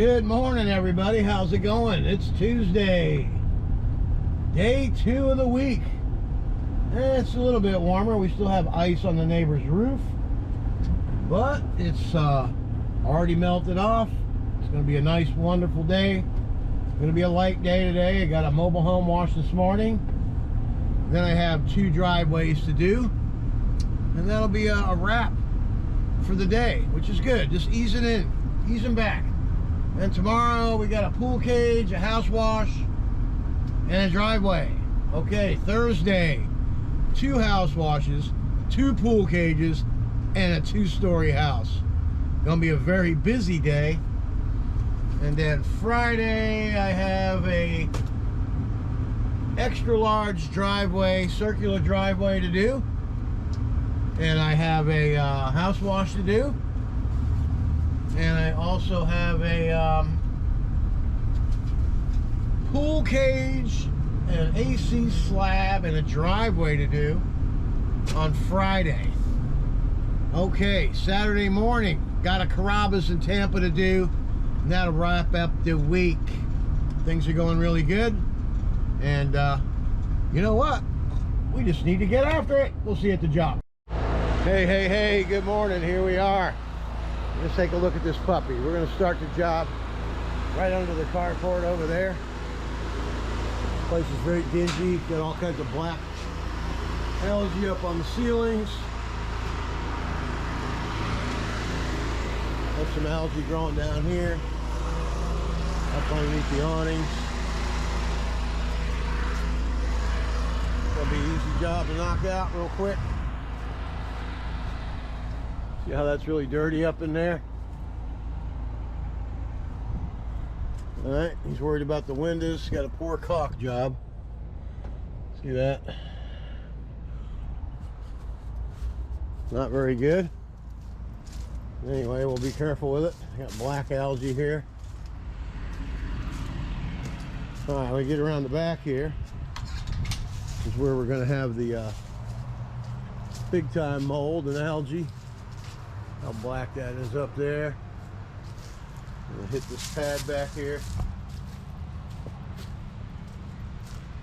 Good morning, everybody. How's it going? It's Tuesday, day 2 of the week. It's a little bit warmer. We still have ice on the neighbor's roof, but it's already melted off. It's going to be a nice, wonderful day. It's going to be a light day today. I got a mobile home wash this morning. Then I have 2 driveways to do, and that'll be a wrap for the day, which is good. Just easing in, easing back. And tomorrow we got a pool cage, a house wash, and a driveway. Okay, Thursday, 2 house washes, 2 pool cages, and a 2-story house. Gonna be a very busy day. And then Friday I have a extra large driveway, circular driveway to do. And I have a house wash to do. And I also have a pool cage, an AC slab, and a driveway to do on Friday. Okay, Saturday morning, got a Carrabba's in Tampa to do, and that'll wrap up the week. Things are going really good, and you know what? We just need to get after it. We'll see you at the job. Hey, good morning. Here we are. Let's take a look at this puppy. We're going to start the job right under the carport over there. This place is very dingy. Got all kinds of black algae up on the ceilings. Got some algae growing down here, up underneath the awnings. It'll be an easy job to knock out real quick. See how that's really dirty up in there? All right, he's worried about the windows. He's got a poor caulk job. See that? Not very good. Anyway, we'll be careful with it. Got black algae here. All right, we get around the back here. This is where we're going to have the big time mold and algae. How black that is up there. I'm gonna hit this pad back here.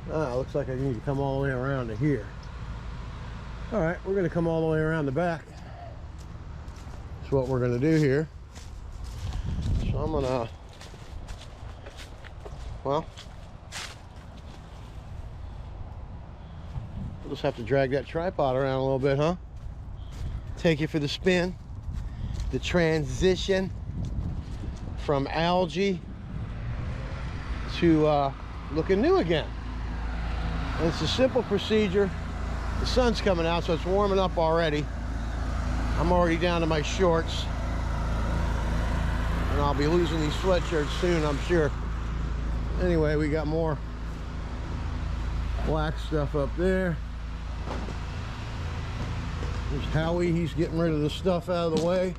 Looks like I need to come all the way around to here. All right, we're gonna come all the way around the back. That's what we're gonna do here. So I'm gonna, well, we'll just have to drag that tripod around a little bit, huh? Take you for the spin. The transition from algae to looking new again. And it's a simple procedure. The sun's coming out, so it's warming up already. I'm already down to my shorts, and I'll be losing these sweatshirts soon, I'm sure. Anyway, we got more black stuff up there. There's Howie, he's getting rid of the stuff out of the way.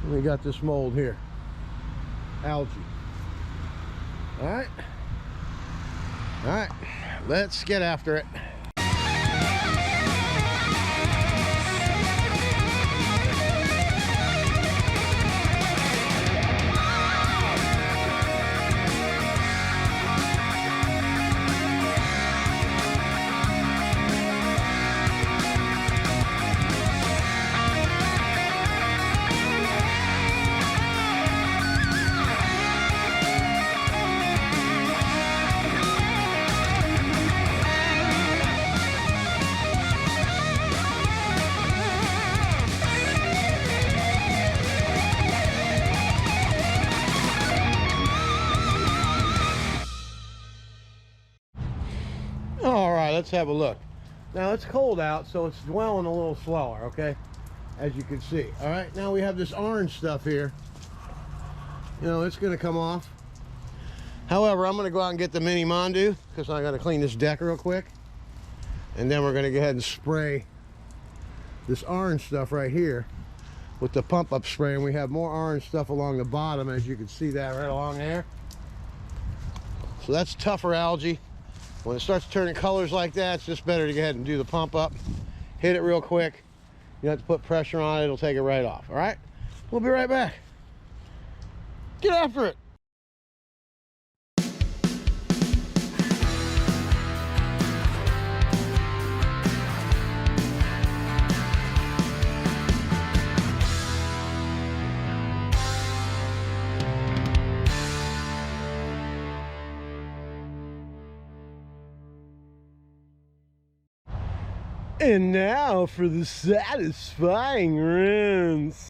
And we got this mold here. Algae. Alright, let's get after it. Let's have a look. Now it's cold out, so it's dwelling a little slower, okay, as you can see. All right, now we have this orange stuff here. You know, it's going to come off. However, I'm going to go out and get the mini Mondu because I got to clean this deck real quick, and then we're going to go ahead and spray this orange stuff right here with the pump up spray, and we have more orange stuff along the bottom, as you can see that right along there. So that's tougher algae. When it starts turning colors like that, it's just better to go ahead and do the pump up. Hit it real quick. You don't have to put pressure on it. It'll take it right off. All right? We'll be right back. Get after it. And now for the satisfying rinse.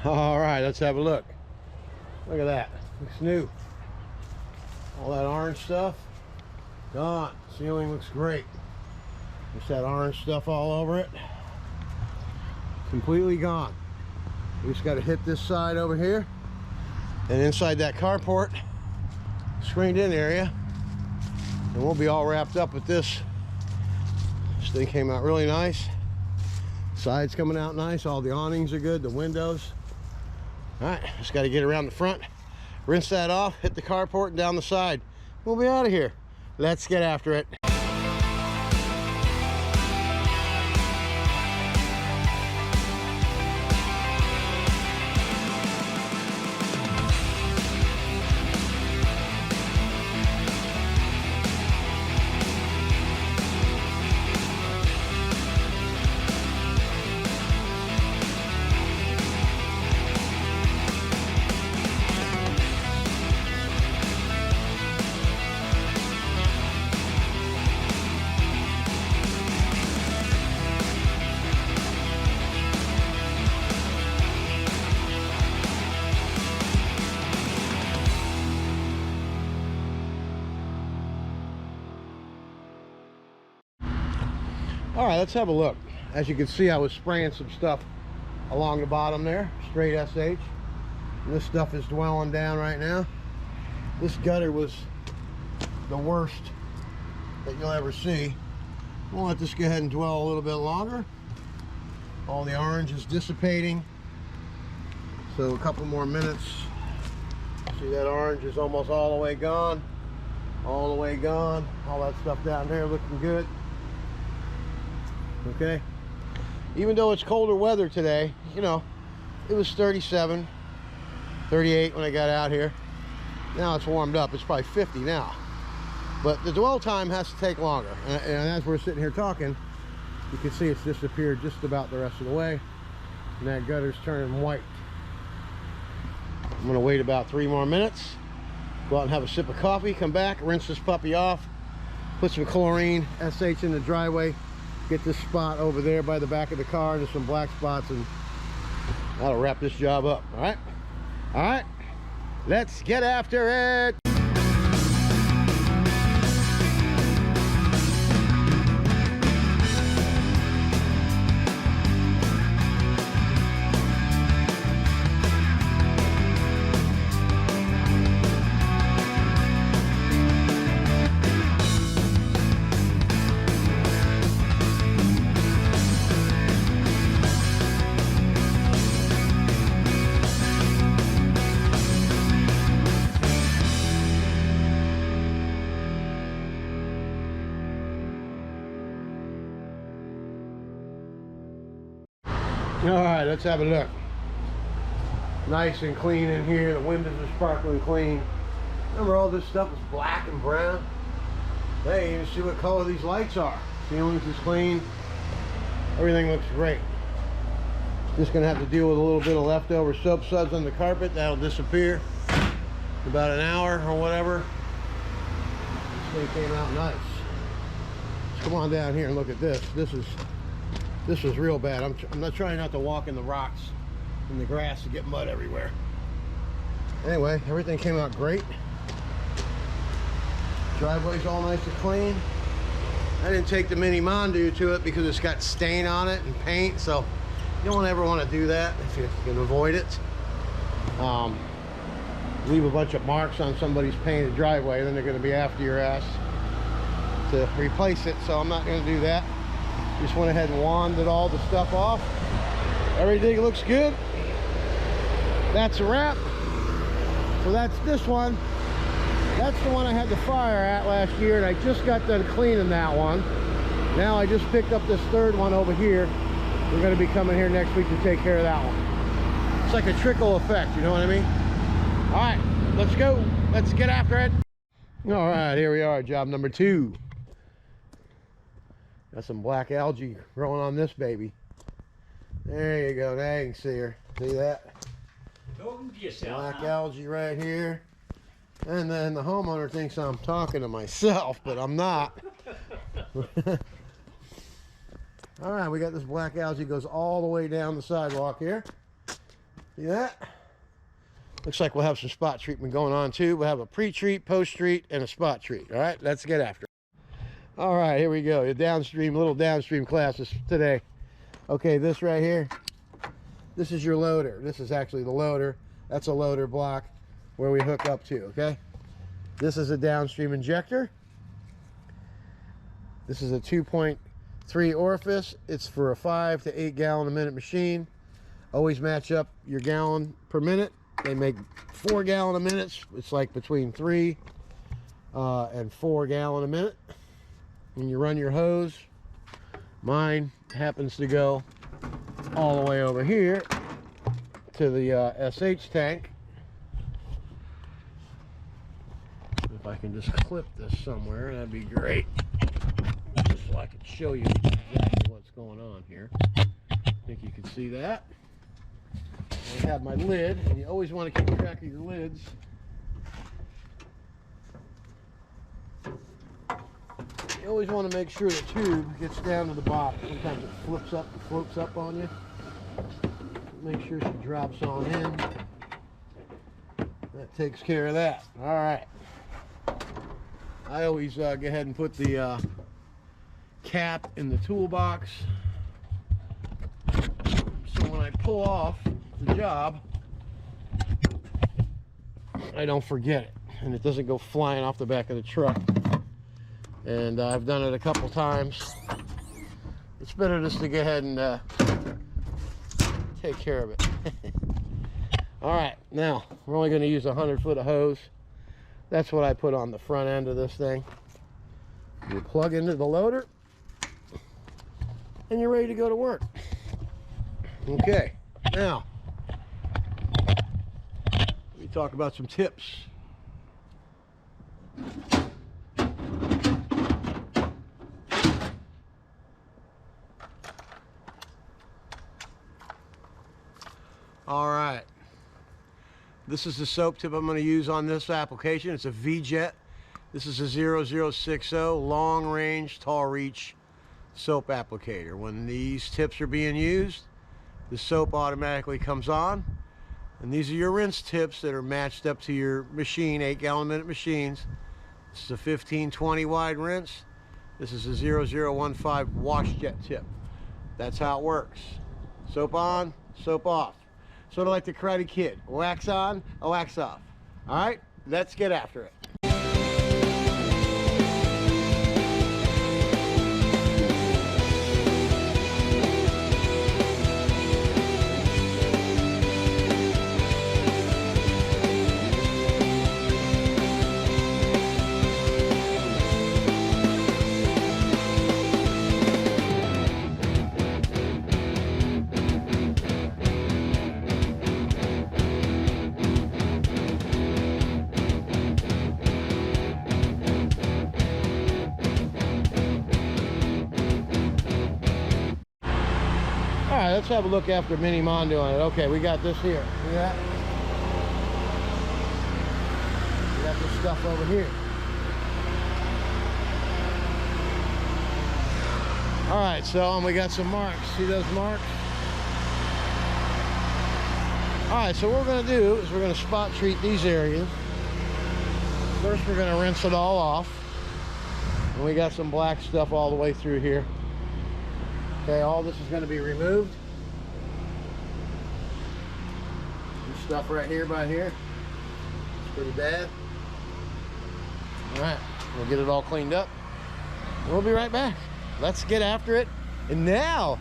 All right, let's have a look. Look at that. Looks new. All that orange stuff gone. Ceiling looks great. Just that orange stuff all over it. Completely gone. We just got to hit this side over here, and inside that carport screened in area, and we'll be all wrapped up with this. This thing came out really nice. Sides coming out nice. All the awnings are good. The windows. All right, just got to get around the front, rinse that off, hit the carport and down the side. We'll be out of here. Let's get after it. All right, let's have a look. As you can see, I was spraying some stuff along the bottom there, straight SH. And this stuff is dwelling down right now. This gutter was the worst that you'll ever see. We'll let this go ahead and dwell a little bit longer. All the orange is dissipating. So a couple more minutes. See, that orange is almost all the way gone. All the way gone. All that stuff down there looking good. Okay, even though it's colder weather today, you know, it was 37, 38 when I got out here. Now it's warmed up. It's probably 50 now. But the dwell time has to take longer. And as we're sitting here talking, you can see it's disappeared just about the rest of the way. And that gutter's turning white. I'm going to wait about 3 more minutes. Go out and have a sip of coffee, come back, rinse this puppy off, put some chlorine, SH in the driveway. Get this spot over there by the back of the car into some black spots, and that'll wrap this job up. All right, let's get after it. All right, let's have a look. Nice and clean in here. The windows are sparkling clean. Remember, all this stuff is black and brown. Hey, you can see what color these lights are. Ceilings is clean. Everything looks great. Just gonna have to deal with a little bit of leftover soap suds on the carpet. That'll disappear in about an hour or whatever. This thing came out nice. Let's come on down here and look at this. This is real bad. I'm not trying not to walk in the rocks and the grass to get mud everywhere. Anyway, everything came out great. Driveway's all nice and clean. I didn't take the mini Mondu to it because it's got stain on it and paint, so you don't ever want to do that if you can avoid it. leave a bunch of marks on somebody's painted driveway, then they're going to be after your ass to replace it. So I'm not going to do that. Just went ahead and wanded all the stuff off. Everything looks good. That's a wrap. So that's this one. That's the one I had the fire at last year, and I just got done cleaning that one. Now I just picked up this third one over here. We're going to be coming here next week to take care of that one. It's like a trickle effect, you know what I mean? All right, let's go. Let's get after it. All right, here we are, job number 2. Got some black algae growing on this baby. There you go. Now you can see her. See that? Black algae right here. And then the homeowner thinks I'm talking to myself, but I'm not. All right, we got this black algae goes all the way down the sidewalk here. See that? Looks like we'll have some spot treatment going on too. We'll have a pre-treat, post-treat, and a spot treat. All right, let's get after it. All right, here we go. The downstream, little downstream classes today. Okay, this right here, this is your loader. This is actually the loader. That's a loader block where we hook up to, okay? This is a downstream injector. This is a 2.3 orifice. It's for a 5 to 8 gallon a minute machine. Always match up your gallon per minute. They make 4 gallon a minute. It's like between 3 and 4 gallon a minute. When you run your hose, mine happens to go all the way over here to the SH tank. If I can just clip this somewhere, that'd be great. Just so I can show you exactly what's going on here. I think you can see that. I have my lid, and you always want to keep track of your lids. You always want to make sure the tube gets down to the bottom. Sometimes it flips up and floats up on you. Make sure she drops on in. That takes care of that. All right. I always go ahead and put the cap in the toolbox, so when I pull off the job, I don't forget it, and it doesn't go flying off the back of the truck. And I've done it a couple times. It's better just to go ahead and take care of it. All right, now we're only going to use 100 foot of hose. That's what I put on the front end of this thing. You plug into the loader, and you're ready to go to work. Okay, now let me talk about some tips. All right. This is the soap tip I'm going to use on this application. It's a V-Jet. This is a 0060 long range, tall reach soap applicator. When these tips are being used, the soap automatically comes on. And these are your rinse tips that are matched up to your machine, 8 gallon a minute machines. This is a 15-20 wide rinse. This is a 0015 wash jet tip. That's how it works. Soap on, soap off. Sort of like the Karate Kid. Wax on, a wax off. All right, let's get after it. Alright, let's have a look after Mini Mon doing it. Okay, we got this here. See that? We got this stuff over here. Alright, so we got some marks. See those marks? Alright, so what we're going to do is we're going to spot treat these areas. First, we're going to rinse it all off. And we got some black stuff all the way through here. Okay, all this is going to be removed. Some stuff right here by here. pretty bad. All right, we'll get it all cleaned up. We'll be right back. Let's get after it. And now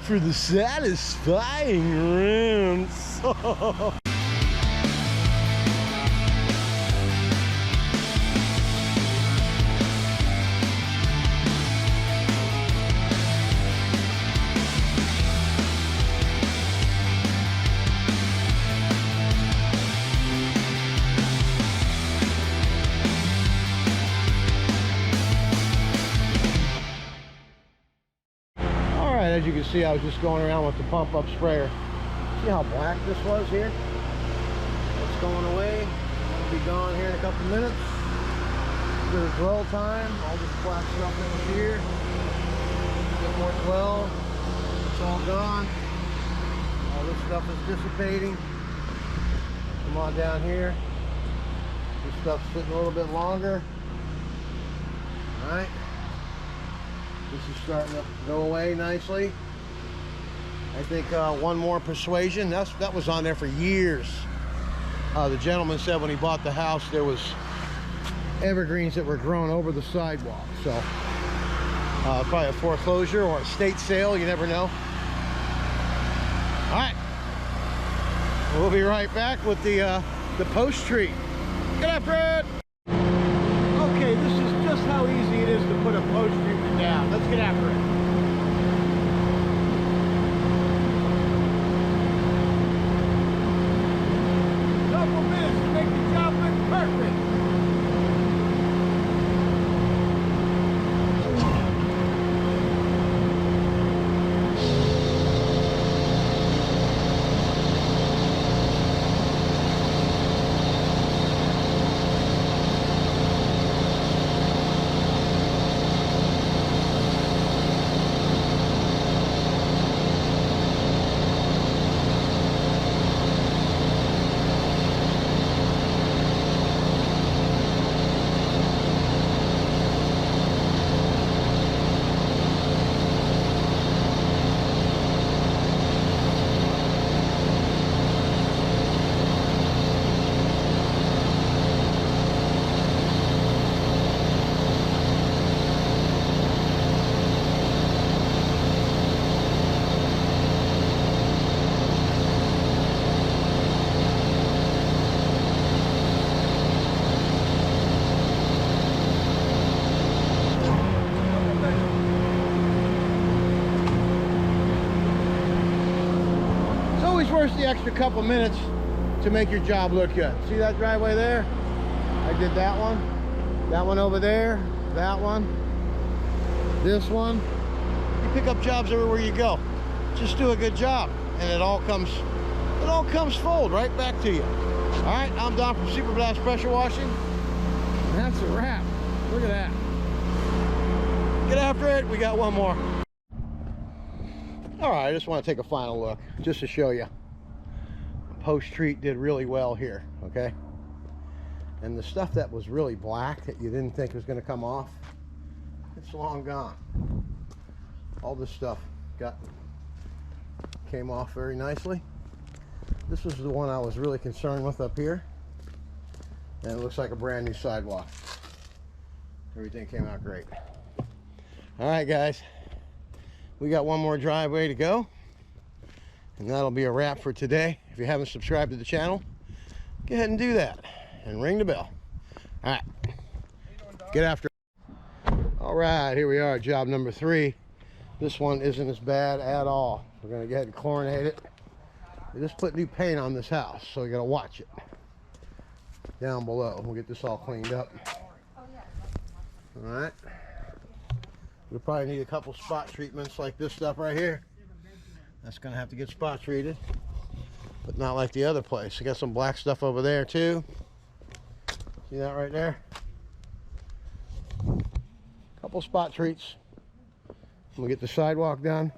for the satisfying rinse. As you can see, I was just going around with the pump up sprayer. See how black this was here? It's going away. It'll be gone here in a couple minutes. Bit of dwell time. All this black stuff in here. A bit more dwell. It's all gone. All this stuff is dissipating. Come on down here. This stuff's sitting a little bit longer. All right. This is starting to go away nicely. I think one more persuasion. That was on there for years. The gentleman said when he bought the house there was evergreens that were grown over the sidewalk. So probably a foreclosure or a estate sale. You never know. All right, we'll be right back with the post treat. Get after it. Okay, this is just how easy it is to put a post treatment down. Let's get after it. Couple minutes to make the job look perfect. Worth the extra couple minutes to make your job look good. See that driveway there? I did that one over there, that one, this one. You pick up jobs everywhere you go. Just do a good job and it all comes full right back to you. All right, I'm Don from Super Blast Pressure Washing. And that's a wrap. Look at that. Get after it. We got one more. All right, I just want to take a final look just to show you. Post treat did really well here, okay? And the stuff that was really black that you didn't think was going to come off, it's long gone. All this stuff came off very nicely. This was the one I was really concerned with up here, and it looks like a brand new sidewalk. Everything came out great. All right, guys, we got one more driveway to go, and that'll be a wrap for today. If you haven't subscribed to the channel, go ahead and do that and ring the bell. All right, get after it. All right, here we are, job number 3. This one isn't as bad at all. We're gonna go ahead and chlorinate it. We just put new paint on this house, so we gotta watch it down below. We'll get this all cleaned up. All right, we'll probably need a couple spot treatments like this stuff right here. That's gonna have to get spot treated, but not like the other place. I got some black stuff over there too. See that right there? Couple spot treats. We'll get the sidewalk done.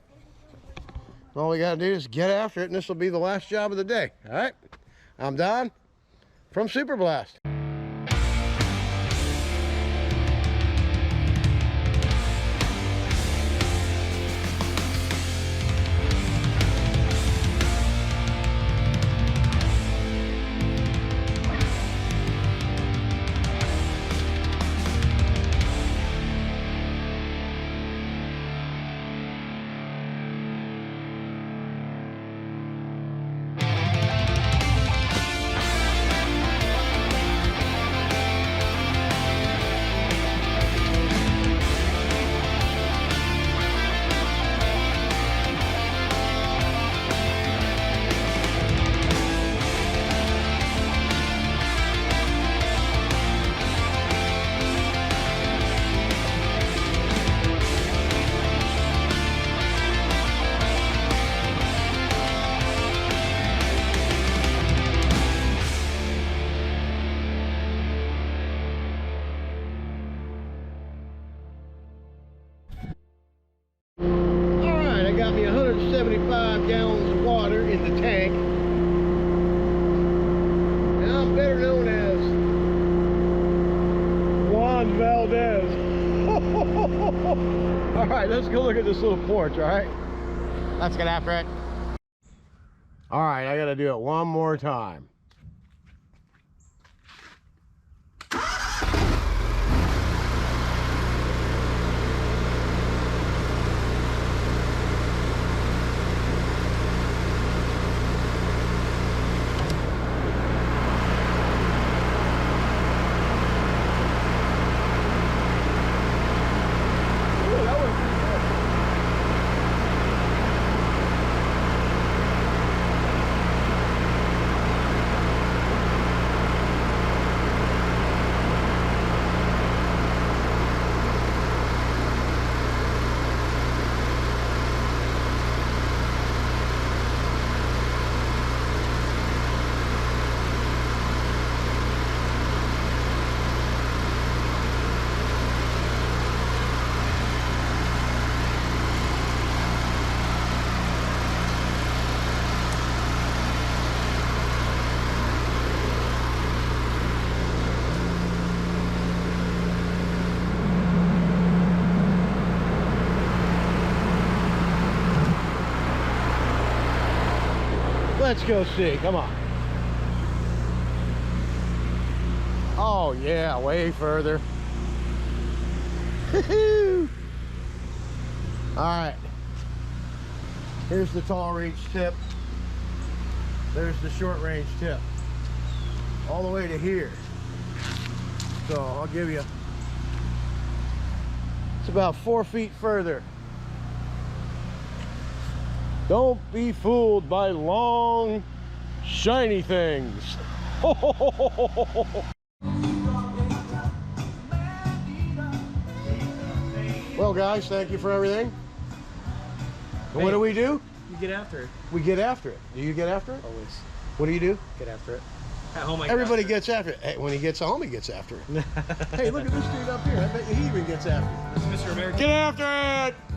All we gotta do is get after it, and this will be the last job of the day. All right, I'm Don from Super Blast. 125 gallons of water in the tank. And I'm better known as Juan Valdez. All right, let's go look at this little porch, all right? Let's get after it. All right, I gotta do it one more time. Let's go see, come on. Oh yeah, way further. All right, here's the tall range tip. There's the short range tip. All the way to here. So I'll give you, it's about 4 feet further. Don't be fooled by long, shiny things. Well, guys, thank you for everything. Hey, what do? You get after it. We get after it. Do you get after it? Always. What do you do? Get after it. At home, Everybody gets after it. Hey, when he gets home, he gets after it. Hey, look at this dude up here. I bet you he even gets after it. Mr. American. Get after it!